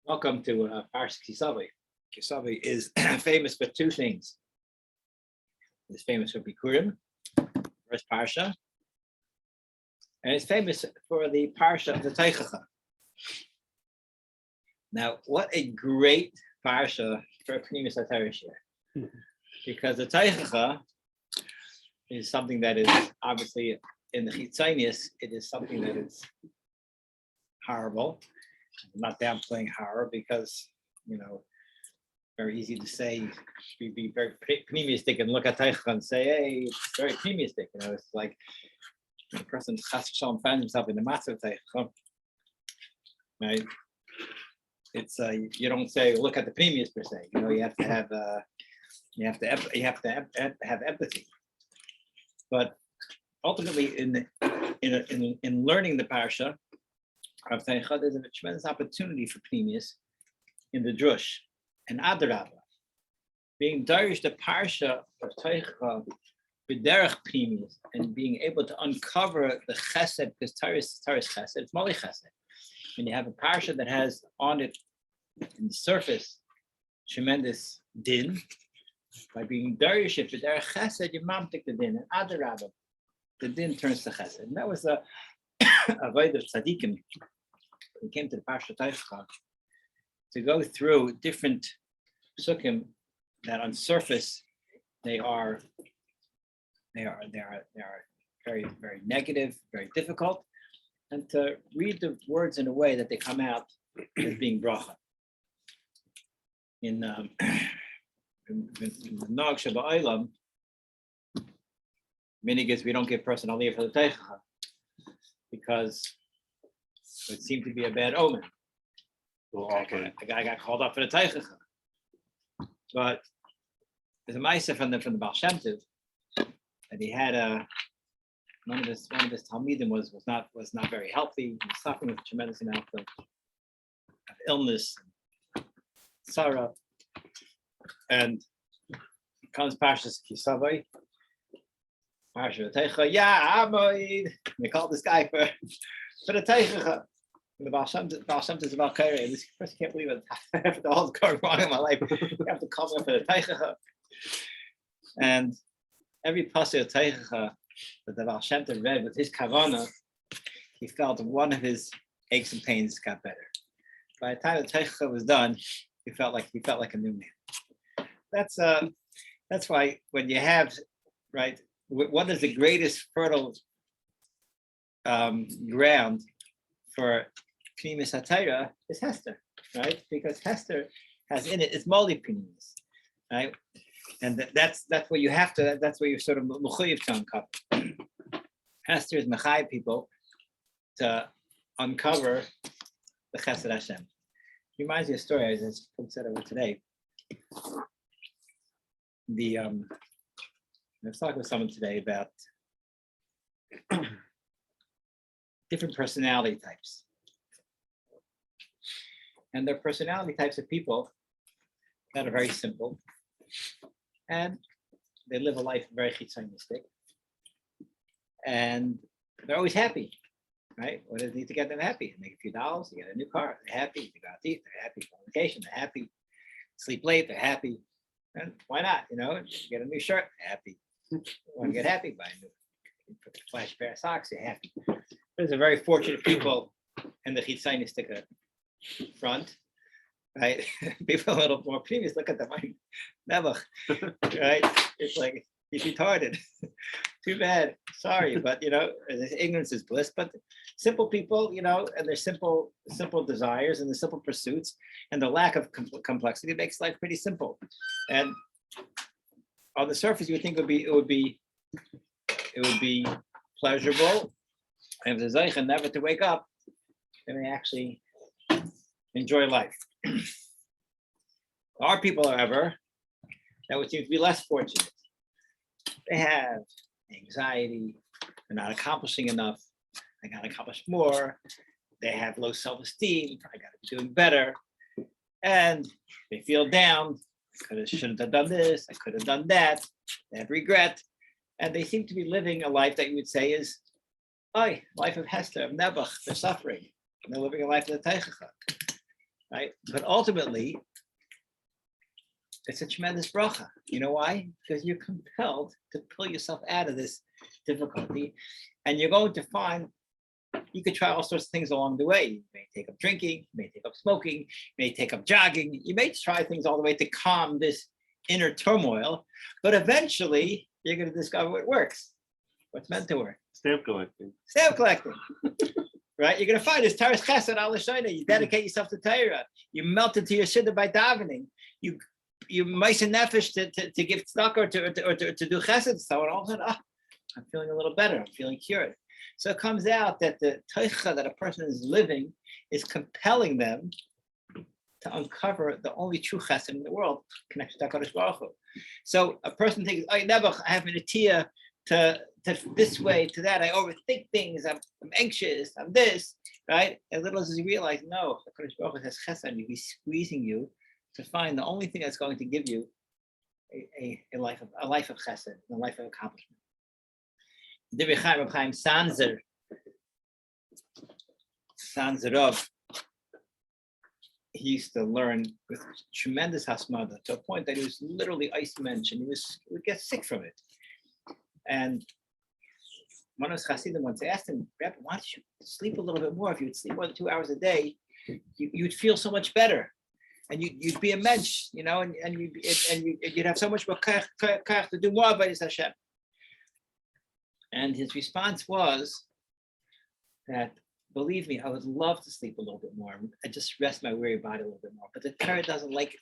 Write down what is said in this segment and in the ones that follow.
Welcome to Parshas Tavoi. Tavoi is famous for two things. It's famous for Bikurim, first Parsha, and it's famous for the Parsha of the Teichacha. Now, what a great Parsha for a Pnimis HaTorah year, because the Teichacha is something that is obviously in the Chitzonius, it is something that is horrible. I'm not downplaying horror because, very easy to say, be very pneumistic and look at Teichacha and say, hey, it's very pneumistic. It's like the person chas v'shalom finds himself in the matzah of Teichacha, right? It's you don't say look at the pneumius per se. You have to have have empathy. But ultimately, in learning the parsha of Teichacha, there's a tremendous opportunity for pneumius in the drush and adarabah. Being darish the parsha of Teichacha b'derech pneumius and being able to uncover the chesed, because Torah is chesed, it's mali chesed. When you have a parsha that has on it in the surface tremendous din, by being darish it b'derech chesed, you mamtik the din, and adarabah, the din turns to chesed. And that was a avodah of tzaddikim. We came to the Parsha Teichacha to go through different psukim that on surface they are very, very negative, very difficult, and to read the words in a way that they come out as being bracha. In the Nog Shabba'ilam, minhag we don't give person aliyah for the Teichacha because it seemed to be a bad omen. The guy got called up for the Teichacha. But there's a ma'aseh from the Baal Shem Tov that he had one of his talmidim was not very healthy. He was suffering with a tremendous amount of illness and sorrow. And comes Parshas Tavoi, Parsha Teichacha. Yeah, Amoid. They called this guy for the Teichacha. The Baal Shem Tov is about Kaireh. This person can't believe it. After all that's going wrong in my life, you have to call me for the Teichacha. And every pasuk of Teichacha that the Baal Shem Tov read with his kavana, he felt one of his aches and pains got better. By the time the Teichacha was done, he felt like a new man. That's why when you have, right, what is the greatest fertile ground for Pnimis HaTorah is Hester, right? Because Hester has in it, it's Moli Pnimis, right? And that's where you have to, that's where you're sort of mechuyev to uncover. Hester is mechayv people to uncover the Chesed Hashem. It reminds me of a story I just said over today. I was talking with someone today about different personality types. And they're personality types of people that are very simple and they live a life very chitzonistic and they're always happy, right? What does it need to get them happy? Make a few dollars, you get a new car, they're happy. You go out to eat, they're happy. Go on vacation, they're happy. Sleep late, they're happy. And why not? You get a new shirt, happy. You want to get happy, buy a new flash pair of socks, you're happy. There's a very fortunate people in the chitzonistic front, right? People a little more previous look at them like never, right? It's like he's retarded. Too bad. Sorry, but ignorance is bliss. But simple people, and their simple desires and the simple pursuits and the lack of complexity makes life pretty simple. And on the surface, you would think it would be pleasurable. And if there's zeichen never to wake up, then they actually enjoy life. There are people, however, that would seem to be less fortunate. They have anxiety, they're not accomplishing enough, they gotta accomplish more, they have low self-esteem, I gotta be doing better, and they feel down, shouldn't have done this, I could have done that, they have regret, and they seem to be living a life that you would say is life of Hester, of Nebuch, they're suffering. And they're living a life of the Teichacha. right? But ultimately, it's a tremendous bracha. You know why? Because you're compelled to pull yourself out of this difficulty, and you're going to find you could try all sorts of things along the way. You may take up drinking, you may take up smoking, you may take up jogging. You may try things all the way to calm this inner turmoil, but eventually you're going to discover what works, what's meant to work. Stamp collecting. Stamp collecting. Right? You're going to find this Taras Chesed Al Shayna. You dedicate yourself to Torah. You melt into your shidduch by davening. You meisen nefesh to give tzedakah or to do chesed. So all of a sudden, I'm feeling a little better. I'm feeling cured. So it comes out that the teicha that a person is living is compelling them to uncover the only true chesed in the world, connected to HaKadosh Baruch Hu. So a person thinks, I have an atiyah to this way, to that. I overthink things. I'm anxious. I'm this, right? As little as you realize, no, HaKadosh Baruch Hu has chesed. He's squeezing you to find the only thing that's going to give you a life of chesed, a life of accomplishment. Divrei Chaim Reb Chaim Sanzerov, he used to learn with tremendous hasmada to a point that he was literally ice mensch, and he would get sick from it. And one of his Hasidim once asked him, Rabbi, why don't you sleep a little bit more? If you would sleep more than 2 hours a day, you'd feel so much better, and you'd be a mensch, you know, and you'd have so much more kach to do more by Hashem. And his response was that, believe me, I would love to sleep a little bit more. I just rest my weary body a little bit more. But the Torah doesn't let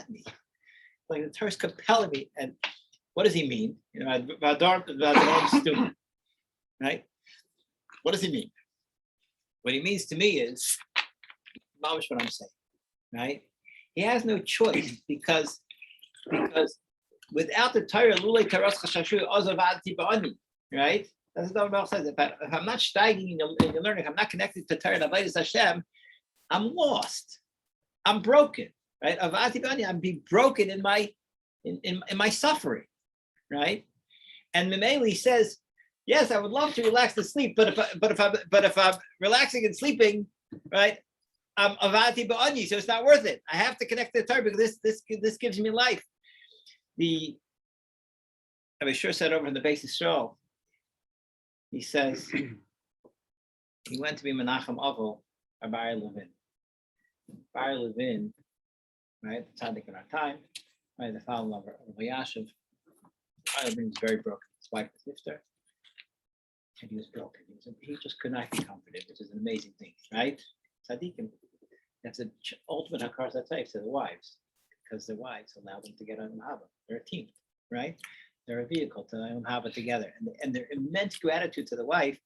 me. Like the Torah is compelling me. And what does he mean? You know, student, right? What does he mean? What he means to me is, not what I'm saying, right? He has no choice because without the Torah, lulei karas chashashu ozavadti ba'ani. Right? That's what the says. If I'm not steiging in your learning, if I'm not connected to Torah Avodas Hashem, I'm lost. I'm broken. Right? I'm being broken in my suffering. Right? And Memeli says, yes, I would love to relax and sleep, but if I'm relaxing and sleeping, right, I'm avati ba'ani, so it's not worth it. I have to connect to the Torah because this gives me life. I was sure said over in the basic show. He says he went to be Menachem Avol by Bar Levin. Bar Levin, right, the tzaddik in our time, right, the father of Yashiv. Bar Levin was very broken. His wife was nifter, and he was broken. He just could not be comforted, which is an amazing thing, right? Tzaddikim, that's the ultimate hakar satzayif to the wives, because the wives allow them to get on Hava. They're a team, right? They're a vehicle to have it together, and their immense gratitude to the wife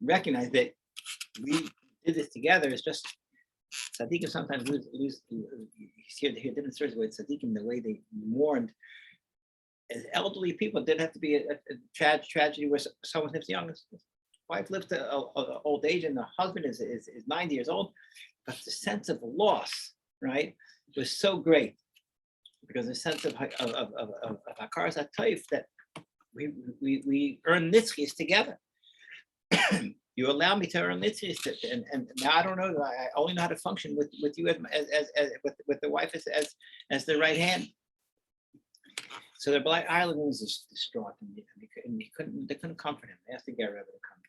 recognize that we did this together. Is just tzaddikim sometimes lose. You hear different stories with tzaddikim, the way they mourned as elderly people. It didn't have to be a tragedy where someone lives young. His wife lived to old age, and the husband is 90 years old. But the sense of loss, right, was so great. Because the sense of hakaras hatayif that we earn nitzchis together. You allow me to earn nitzchis, and now I don't know. I only know how to function with you as with the wife as the right hand. So the Black Island was distraught, and they couldn't comfort him. They asked the Ger Rebbe to come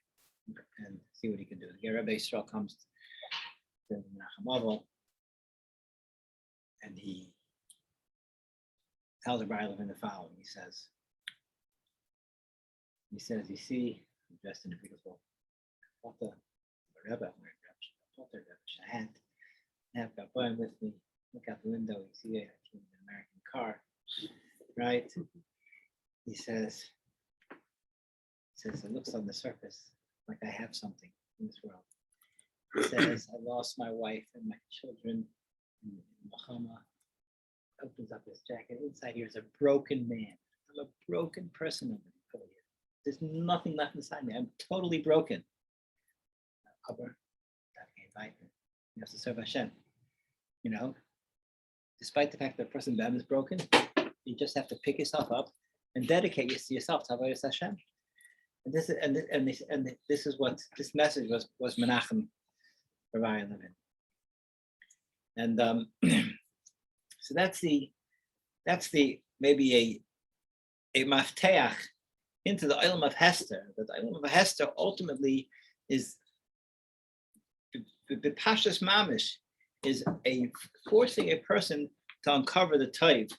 and see what he can do. The Ger Rebbe Yisrael comes to Menachem Avol, and he tells the bride in the following. He says, you see, I'm dressed in a beautiful Rebbe, hat, I have got Boim with me. Look out the window, you see an American car, right? He says, it looks on the surface like I have something in this world. He says, I lost my wife and my children in Bahama. Opens up his jacket. Inside here is a broken man. I'm a broken person. There's nothing left inside me. I'm totally broken. You have to serve Hashem. You know, despite the fact that a person bam is broken, you just have to pick yourself up and dedicate yourself to Avodas Hashem. And this is what this message was Menachem Rabbi Levin. And so that's the maybe a mafteach into the Olam of Hester. That the Olam of Hester ultimately is the Parshas Mamish is a forcing a person to uncover the tov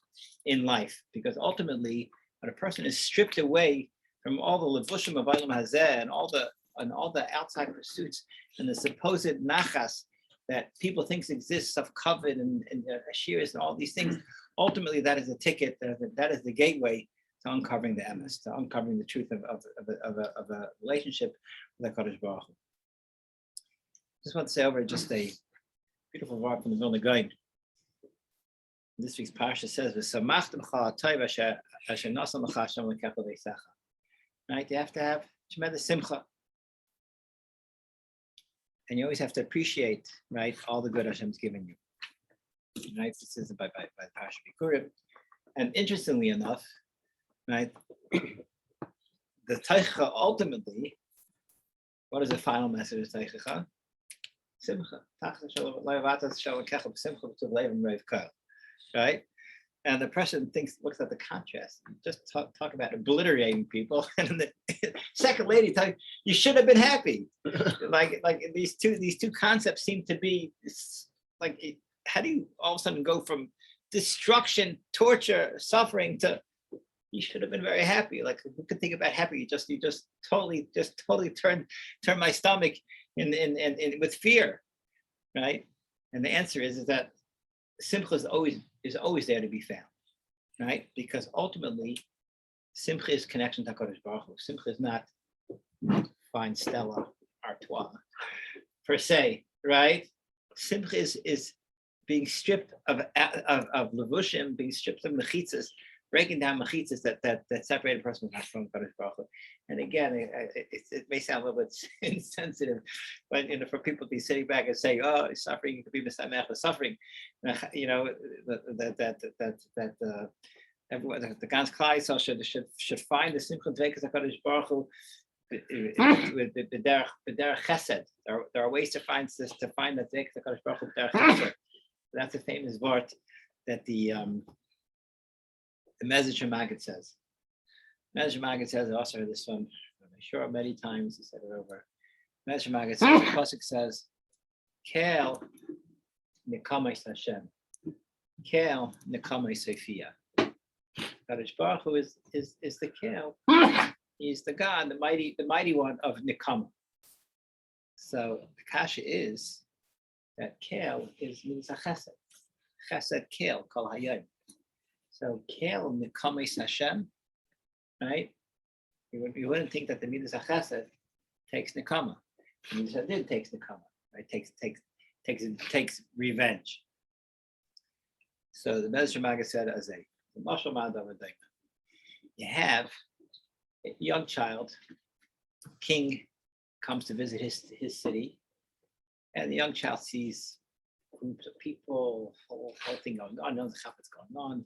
in life, because ultimately when a person is stripped away from all the levushim of Olam Hazeh and all the outside pursuits and the supposed nachas that people think exists of covet and ashiras and all these things, ultimately that is a ticket, that is the gateway to uncovering the emes, to uncovering the truth of a relationship with HaKadosh Baruch Hu. Just want to say over just a beautiful word from the Vilna Gaon. This week's Parsha says, right? You have to have tremendous simcha. And you always have to appreciate, right, all the good Hashem's given you. Right? This is by Parsha Bikurim. And interestingly enough, right, the Teicha ultimately, what is the final message of Teicha? Simcha. Right? And the person looks at the contrast. Just talk about obliterating people, and the second lady tells you should have been happy. like these two concepts seem to be like, how do you all of a sudden go from destruction, torture, suffering to you should have been very happy? Like, who could think about happy? You just totally turn my stomach in with fear, right? And the answer is that simcha is always there to be found, right? Because ultimately, simcha is connection to HaKadosh Baruch Hu. Simcha is not fine Stella Artois per se, right? Simcha is being stripped of levushim, being stripped of mechitzas, breaking down mechitzas that separate a person from HaKadosh Baruch Hu. And again, it may sound a little bit insensitive, but for people to be sitting back and saying, "Oh, suffering, you could be misamech for suffering," that everyone, the Gans Klai should find the simcha dveikus HaKadosh Baruch Hu with the derech chesed. There are ways to find the dveikus HaKadosh Baruch Hu derech chesed. That's a famous word that the Mezritch Maggid says. Mezritch Maggid says, I also heard this one, I'm sure many times, he said it over. Mezritch Maggid says, the pasuk says, Kel Nikamais Hashem. Kel Nikamais Sophia. Kadosh Baruch Hu is the Kel. He's the God, the mighty one of Nikama. So the kasha is that Kel means a chesed. Chesed Kel, Kol Hayom. So Kel Nikamais Hashem, right? You wouldn't think that the Midas HaChesed takes Nikama. The Midas HaDin takes Nikama, right? Takes revenge. So the Mezritch Maggid said as a mashal ma'ad of a daimon. You have a young child, king comes to visit his city, and the young child sees groups of people, whole thing going on, knows what's going on.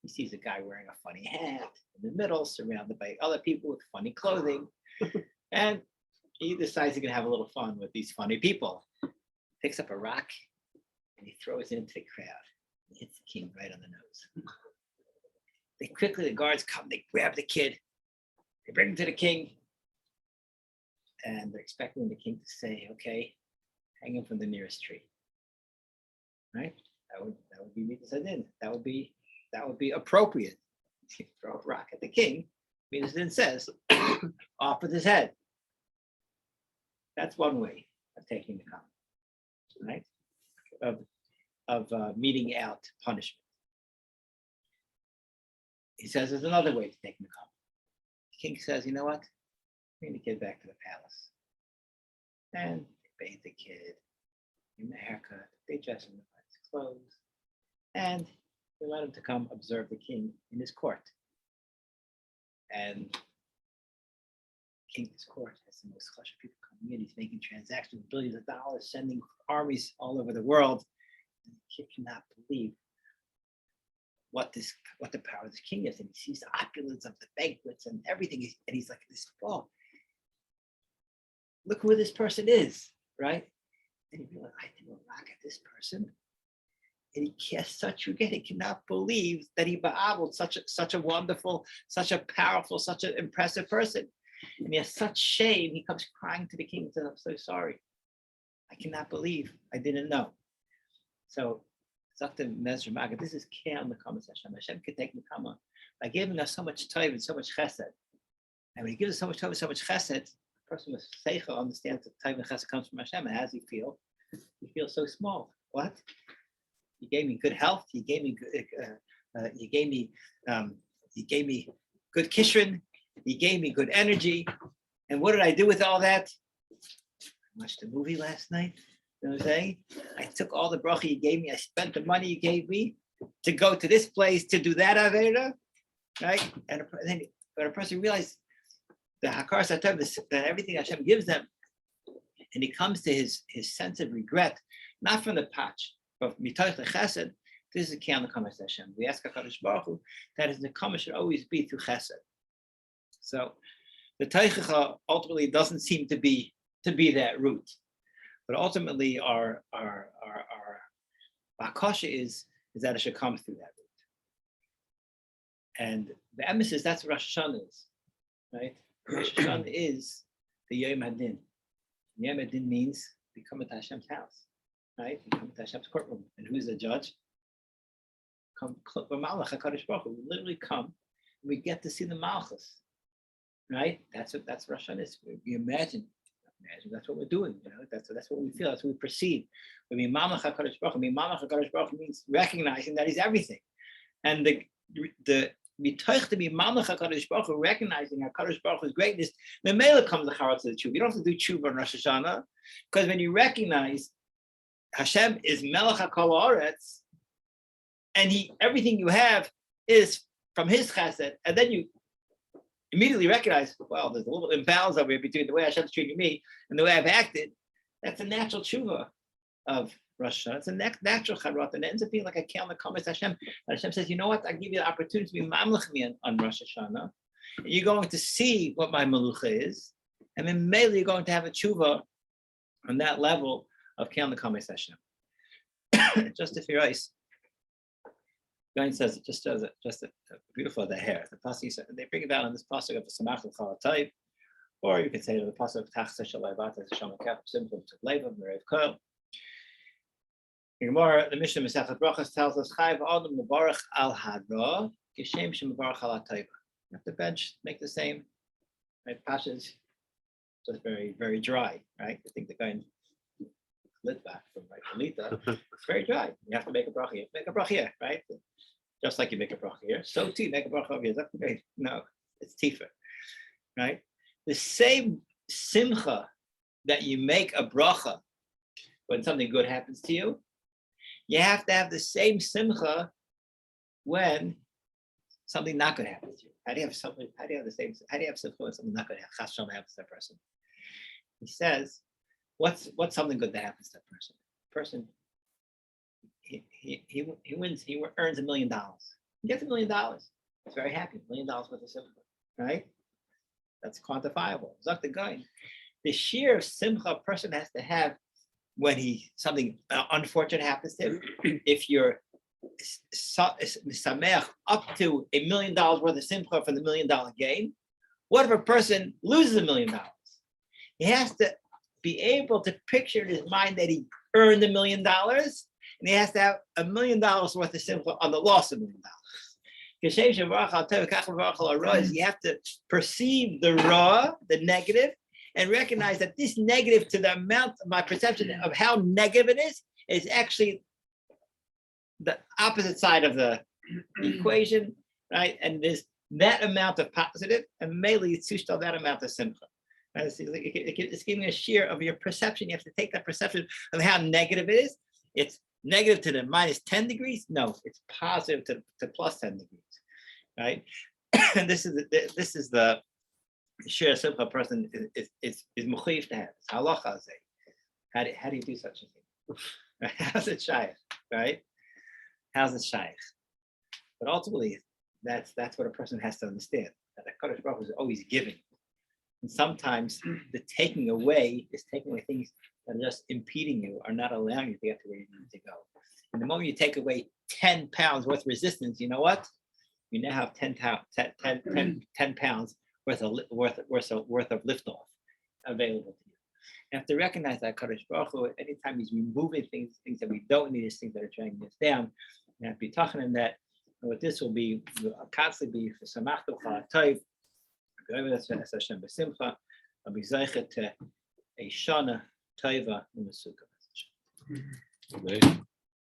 He sees a guy wearing a funny hat in the middle, surrounded by other people with funny clothing. And he decides he's going to have a little fun with these funny people. Picks up a rock and he throws it into the crowd. He hits the king right on the nose. The guards come, they grab the kid, they bring him to the king, and they're expecting the king to say, okay, hang him from the nearest tree. Right? That would be Midas Hadin. That would be appropriate. You throw a rock at the king, Midas Hadin says, off with his head. That's one way of taking the comment, right? Of meting out punishment. He says there's another way to take the comment. The king says, you know what? Bring the kid back to the palace. And they bathe the kid, give him a haircut, they dress him in his clothes, and they let him to come observe the king in his court. And King's court has the most hush of people coming in. He's making transactions, billions of dollars, sending armies all over the world. And the kid cannot believe what the power of this king is. And he sees the opulence of the banquets and everything. And he's like, this, oh, look who this person is, right? And he realized, I threw a rock at this person. And he has such regret. He cannot believe that he ba'abled such a wonderful, such a powerful, such an impressive person. And he has such shame. He comes crying to the king and says, I'm so sorry. I cannot believe I didn't know. So this is care on the Kama Hashem. Hashem can take Nekama by giving us so much time and so much chesed. And when he gives us so much time and so much chesed, the person with seichel understands that time and chesed comes from Hashem. And how does he feel? He feels so small. What? You gave me good health. You gave me good. You gave me good kishrin. You gave me good energy. And what did I do with all that? I watched a movie last night. You know what I'm saying? I took all the bracha you gave me. I spent the money you gave me to go to this place to do that avera, right? And then when a person realizes the hakar satam, that everything Hashem gives them, and he comes to his sense of regret, not from the patch, but mitoch chesed. This is a key on the kamas Hashem. We ask HaKadosh Baruch Hu that his nekama should always be through chesed. So the teichacha ultimately doesn't seem to be that route, but ultimately our bakasha is that it should come through that route. And the emesis, that's what Rosh Hashanah is, right? Rosh Hashanah is the Yom Hadin. Yom Hadin means we come into Hashem's house, right? We come into Hashem's courtroom, and who's the judge? Come, Malach HaKadosh Baruch Hu. We literally come, and we get to see the Malchus, right? That's Rosh Hashanah is. We imagine that's what we're doing. You know, that's what we feel. That's what we perceive. I mean, Malach HaKadosh Baruch Hu. Mamach HaKadosh Baruch Hu means recognizing that He's everything, and the mitoch to be Mamach HaKadosh Baruch Hu, recognizing HaKadosh Baruch Hu's greatness. The Mela comes the charatz of the tshuva. You don't have to do tshuva on Rosh Hashanah, because when you recognize Hashem is Melech HaKol Haaretz, and everything you have is from His chesed, and then you immediately recognize, well, there's a little imbalance over here between the way Hashem's treating me and the way I've acted. That's a natural tshuva of Rosh Hashanah. It's a natural charot, and it ends up being like a kel nekamas Hashem. And Hashem says, you know what? I give you the opportunity to be mamlech me on Rosh Hashanah. You're going to see what my malucha is, and then maybe you're going to have a tshuva on that level of kel nekamas Hashem. Just if you're ice. Gain says it just a beautiful the hair. The pasuk they bring it down on this pasuk of the Samach L'Chalatayv, or you could say to the pasuk of Tachsa Shalayvat as Shama Kaf Simple to Leva Merev Koil. The Mishnah Masechet Brachos tells us Chayv Adam Mevarach Al Hara Kishem Shemevarach Al Hatayva. You have to bench, make the same. Right, Parshas just very very dry. Right, I think the guy lit back from right Alita. It's very dry. You have to make a bracha here. Make a bracha here, right? Just like you make a bracha here, so too make a bracha over here. That's great. No, it's tifa, right? The same simcha that you make a bracha when something good happens to you, you have to have the same simcha when something not good happens to you. How do you have something? How do you have the same? How do you have simcha when something not good happens to that person? He says, what's something good that happens to that person? Person. He wins. He earns $1 million. He gets $1 million. He's very happy. $1 million worth of simcha, right? That's quantifiable. Zak the guy. The sheer of simcha a person has to have when something unfortunate happens to him. If you're sameach up to $1 million worth of simcha for the $1 million gain, what if a person loses $1 million? He has to be able to picture in his mind that he earned $1 million. And he has to have $1 million worth of simcha on the loss of $1 million. You have to perceive the raw, the negative, and recognize that this negative to the amount of my perception of how negative it is actually the opposite side of the equation, right? And there's that amount of positive, and mainly it's that amount of simcha. It's giving a share of your perception. You have to take that perception of how negative it is. It's negative to the minus 10 degrees. No, it's positive to plus 10 degrees, right? And this is the share simple person is mechuyev to have. It's halacha. How do you do such a thing? How's it shaykh, right? How's it shaykh? But ultimately, that's what a person has to understand. That the Kadosh Baruch Hu is always giving. And sometimes the taking away is taking away things that are just impeding you, are not allowing you to get to where you need to go. And the moment you take away 10 pounds worth of resistance, you know what? You now have 10 pounds worth of liftoff available to you. You have to recognize that Kadosh Baruch Hu, anytime he's removing things that we don't need, is things that are trying us down. You have to be talking in that. And what this will be, will constantly be for Samachto Chalatayv, Hashem B'Simcha, I'll be Zeichet to a Shana Taiva in the Sukkah.